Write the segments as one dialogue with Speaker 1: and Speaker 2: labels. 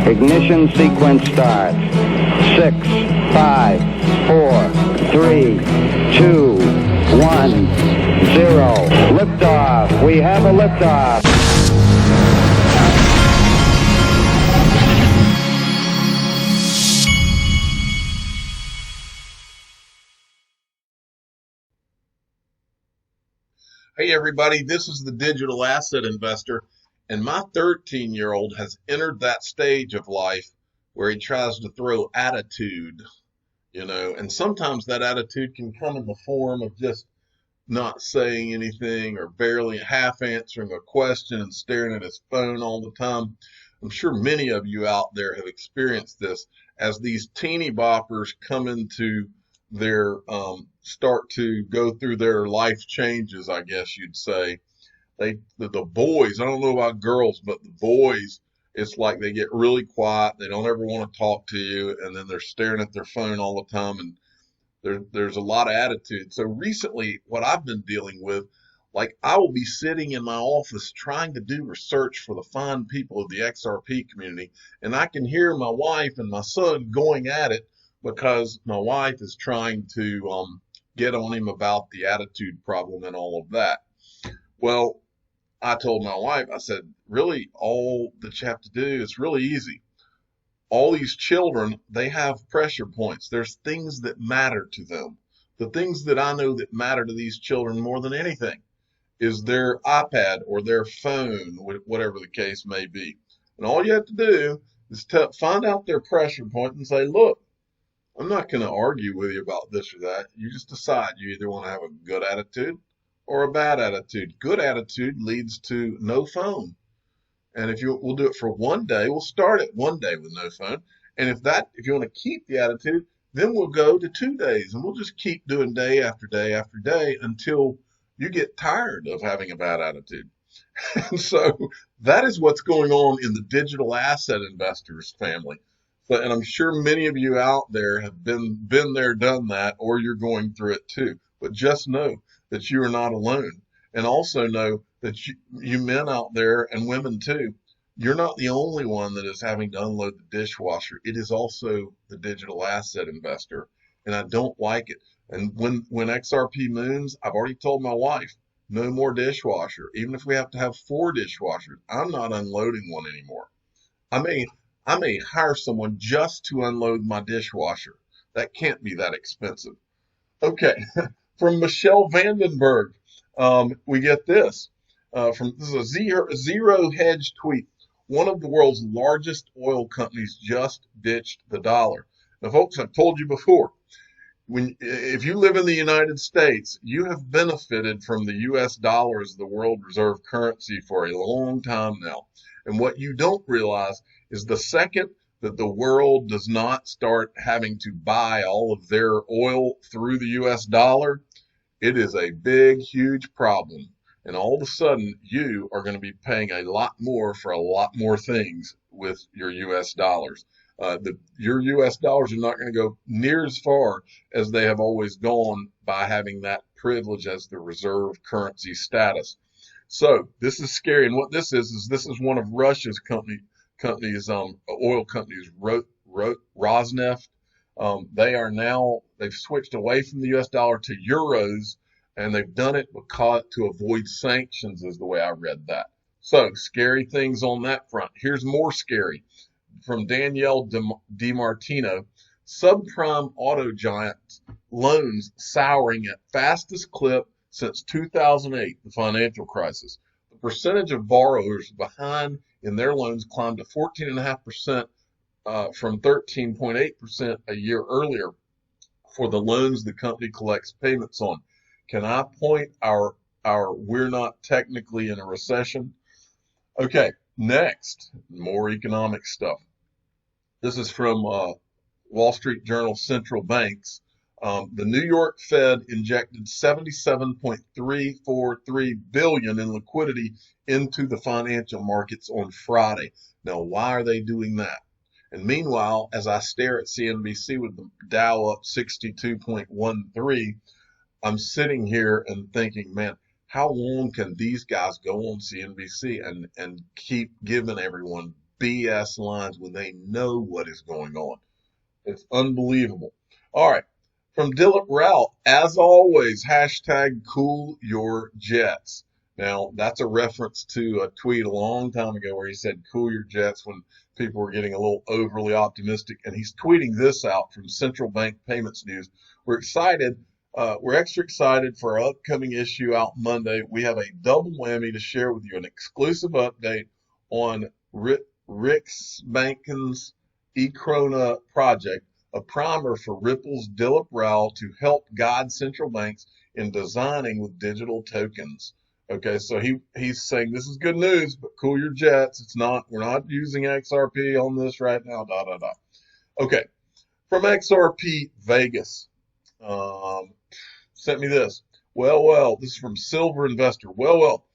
Speaker 1: Ignition sequence starts. 6, 5, 4, 3, 2, 1, 0. Liftoff. We have a liftoff.
Speaker 2: Hey everybody, this is the digital asset investor, and my 13-year-old has entered that stage of life where he tries to throw attitude, and sometimes that attitude can come in the form of just not saying anything or barely half answering a question and staring at his phone all the time. I'm sure many of you out there have experienced this as these teeny boppers come into their start to go through their life changes, I guess you'd say. The boys, I don't know about girls, but the boys, it's like they get really quiet, they don't ever want to talk to you, and then they're staring at their phone all the time, and there's a lot of attitude. So recently, what I've been dealing with, like I will be sitting in my office trying to do research for the fine people of the XRP community, and I can hear my wife and my son going at it because my wife is trying to get on him about the attitude problem and all of that. Well, I told my wife, I said, really, all that you have to do is really easy. All these children, they have pressure points. There's things that matter to them. The things that I know that matter to these children more than anything is their iPad or their phone, whatever the case may be. And all you have to do is find out their pressure point and say, look, I'm not going to argue with you about this or that. You just decide you either want to have a good attitude or a bad attitude. Good attitude leads to no phone. And we'll do it for one day, we'll start it one day with no phone. And if you want to keep the attitude, then we'll go to 2 days, and we'll just keep doing day after day after day until you get tired of having a bad attitude. And so that is what's going on in the digital asset investors family. And I'm sure many of you out there have been there, done that, or you're going through it too. But just know that you are not alone. And also know that you men out there, and women too, you're not the only one that is having to unload the dishwasher. It is also the digital asset investor. And I don't like it. And when XRP moons, I've already told my wife, no more dishwasher. Even if we have to have 4 dishwashers, I'm not unloading one anymore. I may hire someone just to unload my dishwasher. That can't be that expensive. Okay, from Michelle Vandenberg, we get this. This is a zero hedge tweet. One of the world's largest oil companies just ditched the dollar. Now, folks, I've told you before, if you live in the United States, you have benefited from the U.S. dollar as the world reserve currency for a long time now. And what you don't realize is the second that the world does not start having to buy all of their oil through the U.S. dollar, it is a big, huge problem. And all of a sudden, you are going to be paying a lot more for a lot more things with your U.S. dollars. Your U.S. dollars are not going to go near as far as they have always gone by having that privilege as the reserve currency status. So this is scary. And what this is one of Russia's companies, oil companies, Rosneft. They've switched away from the U.S. dollar to euros, and they've done it to avoid sanctions, is the way I read that. So scary things on that front. Here's more scary from Danielle DiMartino. Subprime auto giants loans souring at fastest clip since 2008, the financial crisis. The percentage of borrowers behind in their loans climbed to 14.5% from 13.8% a year earlier for the loans the company collects payments on. Can I point our we're not technically in a recession? Okay, next, more economic stuff. This is from Wall Street Journal Central Banks. The New York Fed injected $77.343 billion in liquidity into the financial markets on Friday. Now, why are they doing that? And meanwhile, as I stare at CNBC with the Dow up 62.13, I'm sitting here and thinking, man, how long can these guys go on CNBC and keep giving everyone BS lines when they know what is going on. It's unbelievable. All right. From Dilip Rao, as always, hashtag cool your jets. Now, that's a reference to a tweet a long time ago where he said cool your jets when people were getting a little overly optimistic. And he's tweeting this out from Central Bank Payments News. We're excited. We're extra excited for our upcoming issue out Monday. We have a double whammy to share with you, an exclusive update on Riksbanken's e-krona project, a primer for Ripple's Dilip Rao to help guide central banks in designing with digital tokens. Okay, so he's saying this is good news, but cool your jets. We're not using XRP on this right now. Okay, from XRP Vegas, sent me this. Well, this is from Silver Investor. Well,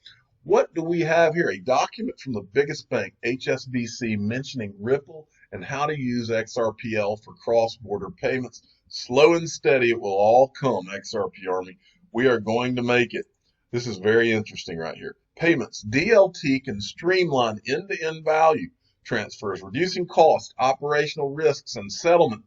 Speaker 2: what do we have here? A document from the biggest bank, HSBC, mentioning Ripple and how to use XRPL for cross-border payments. Slow and steady, it will all come, XRP Army. We are going to make it. This is very interesting right here. Payments. DLT can streamline end-to-end value transfers, reducing cost, operational risks, and settlement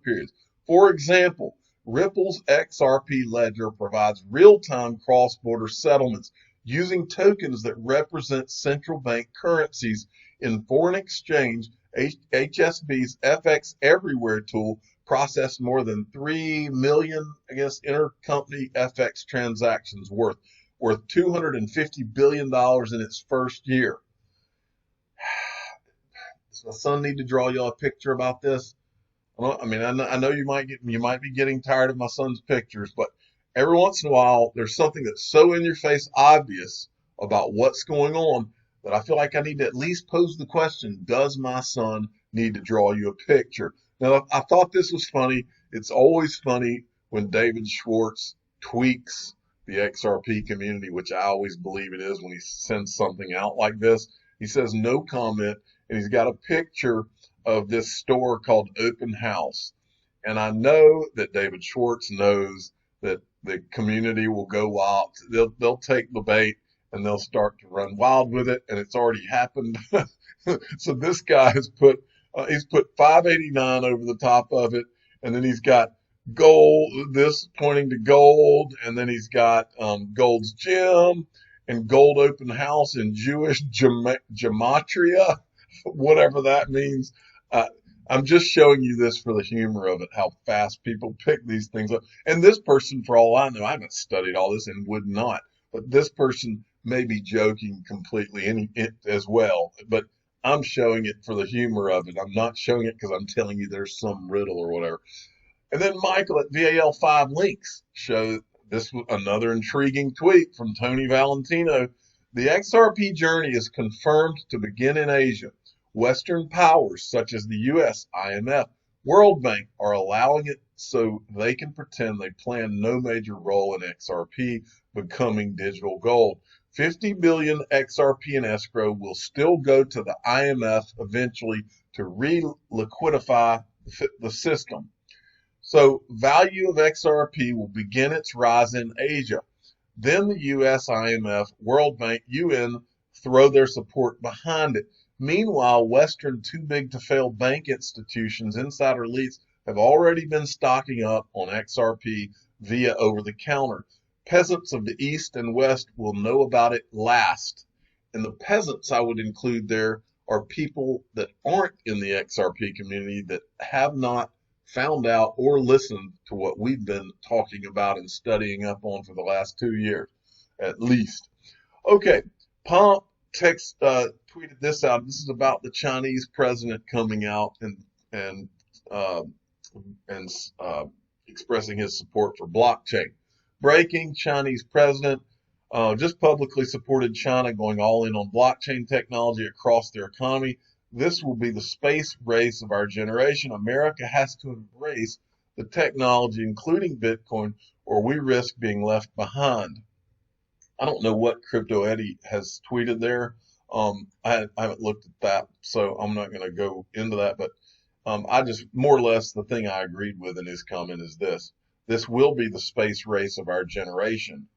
Speaker 2: periods. For example, Ripple's XRP ledger provides real-time cross-border settlements using tokens that represent central bank currencies. In foreign exchange, HSBC's FX Everywhere tool processed more than 3 million, intercompany FX transactions worth $250 billion in its first year. Does my son need to draw you a picture about this? I know you might be getting tired of my son's pictures, but every once in a while, there's something that's so in your face obvious about what's going on that I feel like I need to at least pose the question, does my son need to draw you a picture? Now, I thought this was funny. It's always funny when David Schwartz tweaks the XRP community, which I always believe it is when he sends something out like this. He says no comment, and he's got a picture of this store called Open House. And I know that David Schwartz knows that the community will go wild. They'll take the bait and they'll start to run wild with it, and it's already happened. So this guy has put he's put 589 over the top of it, and then he's got gold, this pointing to gold, and then he's got Gold's Gym and Gold Open House in Jewish gematria, whatever that means. I'm just showing you this for the humor of it, how fast people pick these things up. And this person, for all I know, I haven't studied all this and would not, but this person may be joking completely as well. But I'm showing it for the humor of it. I'm not showing it because I'm telling you there's some riddle or whatever. And then Michael at VAL5 Links showed this was another intriguing tweet from Tony Valentino. The XRP journey is confirmed to begin in Asia. Western powers such as the U.S., IMF, World Bank are allowing it so they can pretend they plan no major role in XRP becoming digital gold. 50 billion XRP in escrow will still go to the IMF eventually to re-liquidify the system. So value of XRP will begin its rise in Asia. Then the U.S., IMF, World Bank, UN throw their support behind it. Meanwhile, Western too-big-to-fail bank institutions, insider elites, have already been stocking up on XRP via over-the-counter. Peasants of the East and West will know about it last. And the peasants I would include there are people that aren't in the XRP community that have not found out or listened to what we've been talking about and studying up on for the last 2 years, at least. Okay, Pomp tweeted this out. This is about the Chinese president coming out and expressing his support for blockchain. Breaking: Chinese president just publicly supported China going all in on blockchain technology across their economy. This will be the space race of our generation. America has to embrace the technology, including Bitcoin, or we risk being left behind. I don't know what Crypto Eddie has tweeted there. I haven't looked at that, so I'm not going to go into that. But I just, more or less, the thing I agreed with in his comment is this. This will be the space race of our generation.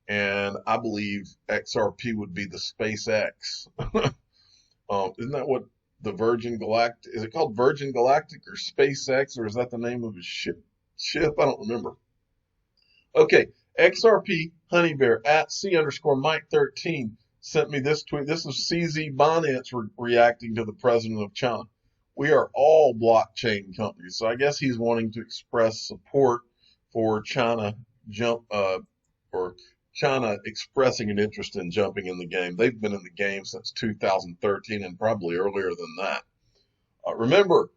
Speaker 2: And I believe XRP would be the SpaceX Isn't that what the Virgin Galactic, is it called Virgin Galactic or SpaceX, or is that the name of his ship? I don't remember. Okay, XRP Honey Bear at C_Mike13 sent me this tweet. This is CZ Binance reacting to the president of China. We are all blockchain companies, so I guess he's wanting to express support for China or China expressing an interest in jumping in the game. They've been in the game since 2013 and probably earlier than that. Remember,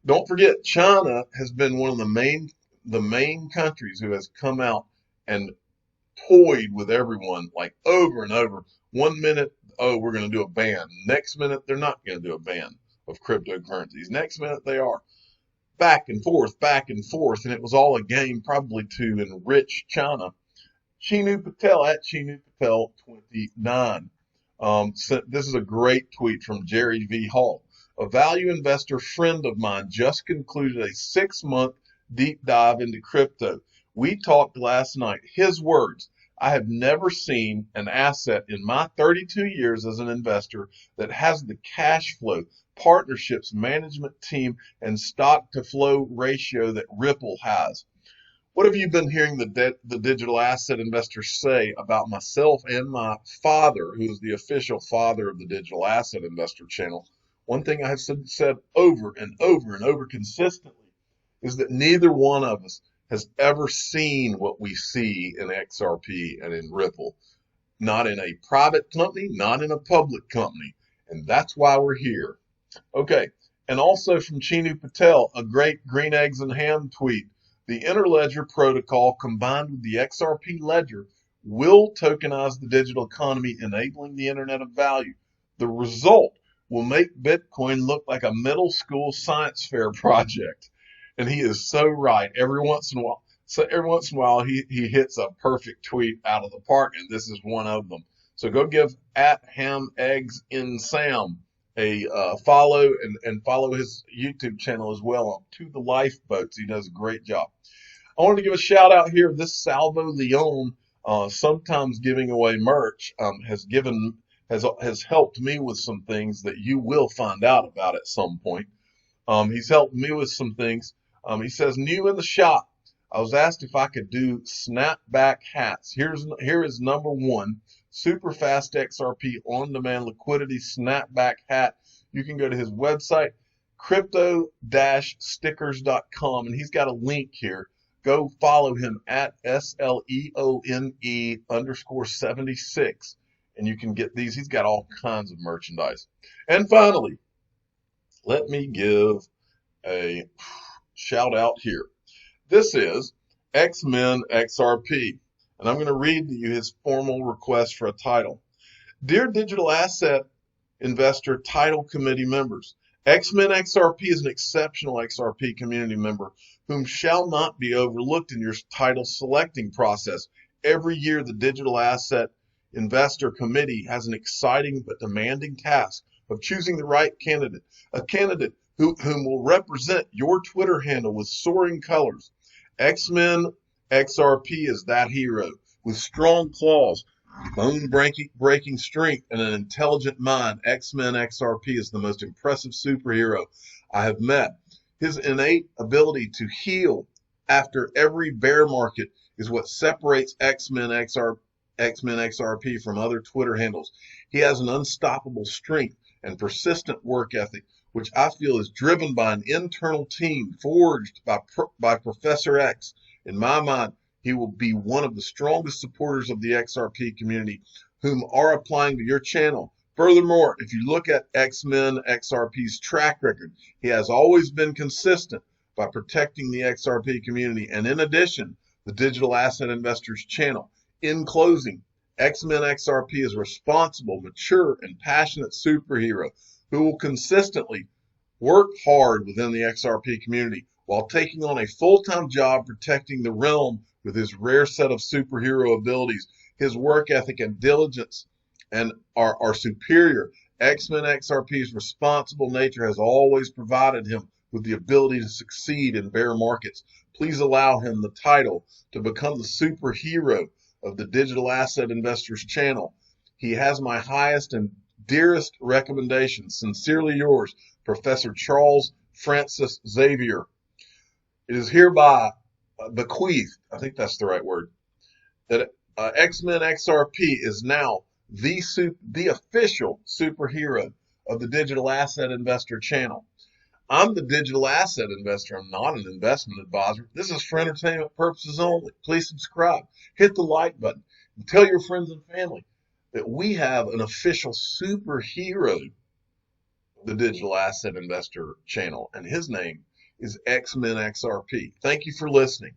Speaker 2: don't forget, China has been one of the main countries who has come out and toyed with everyone like over and over. 1 minute, oh, we're going to do a ban. Next minute, they're not going to do a ban of cryptocurrencies. Next minute, they are. Back and forth, and it was all a game probably to enrich China. Chinu Patel at Chinu Patel 29. This is a great tweet from Jerry V. Hall. A value investor friend of mine just concluded a 6-month deep dive into crypto. We talked last night. His words, I have never seen an asset in my 32 years as an investor that has the cash flow, partnerships, management team, and stock to flow ratio that Ripple has. What have you been hearing the digital asset investors say about myself and my father, who is the official father of the digital asset investor channel? One thing I have said over and over and over consistently is that neither one of us has ever seen what we see in XRP and in Ripple. Not in a private company, not in a public company. And that's why we're here. Okay, and also from Chinu Patel, a great green eggs and ham tweet. The Interledger protocol combined with the XRP ledger will tokenize the digital economy, enabling the Internet of Value. The result will make Bitcoin look like a middle school science fair project. And he is so right. Every once in a while, he hits a perfect tweet out of the park, and this is one of them. So go give at Ham Eggs in Sam a follow and follow his YouTube channel as well, To the Lifeboats. He does a great job. I wanted to give a shout out here. This Salvo Leon, sometimes giving away merch, has helped me with some things that you will find out about at some point. He's helped me with some things. He says, new in the shop. I was asked if I could do snapback hats. Here is number one, super fast XRP on-demand liquidity snapback hat. You can go to his website, crypto-stickers.com, and he's got a link here. Go follow him at SLEONE_76, and you can get these. He's got all kinds of merchandise. And finally, let me give a shout out here. This is X-Men XRP, and I'm going to read to you his formal request for a title. Dear Digital Asset Investor Title Committee members, X-Men XRP is an exceptional XRP community member whom shall not be overlooked in your title selecting process. Every year, the Digital Asset Investor Committee has an exciting but demanding task of choosing the right candidate, a candidate whom will represent your Twitter handle with soaring colors. X-Men XRP is that hero with strong claws, bone-breaking strength, and an intelligent mind. X-Men XRP is the most impressive superhero I have met. His innate ability to heal after every bear market is what separates X-Men XRP from other Twitter handles. He has an unstoppable strength and persistent work ethic, which I feel is driven by an internal team forged by Professor X. In my mind, he will be one of the strongest supporters of the XRP community whom are applying to your channel. Furthermore, if you look at X-Men XRP's track record, he has always been consistent by protecting the XRP community and, in addition, the Digital Asset Investors channel. In closing, X-Men XRP is a responsible, mature, and passionate superhero who will consistently work hard within the XRP community while taking on a full-time job protecting the realm with his rare set of superhero abilities. His work ethic and diligence are superior. X-Men XRP's responsible nature has always provided him with the ability to succeed in bear markets. Please allow him the title to become the superhero of the Digital Asset Investors channel. He has my highest and dearest recommendations. Sincerely yours, Professor Charles Francis Xavier. It is hereby bequeathed, I think that's the right word, that X-Men XRP is now the official superhero of the Digital Asset Investor channel. I'm the Digital Asset Investor. I'm not an investment advisor. This is for entertainment purposes only. Please subscribe. Hit the like button. And tell your friends and family that we have an official superhero of the Digital Asset Investor channel, and his name is X-Men XRP. Thank you for listening.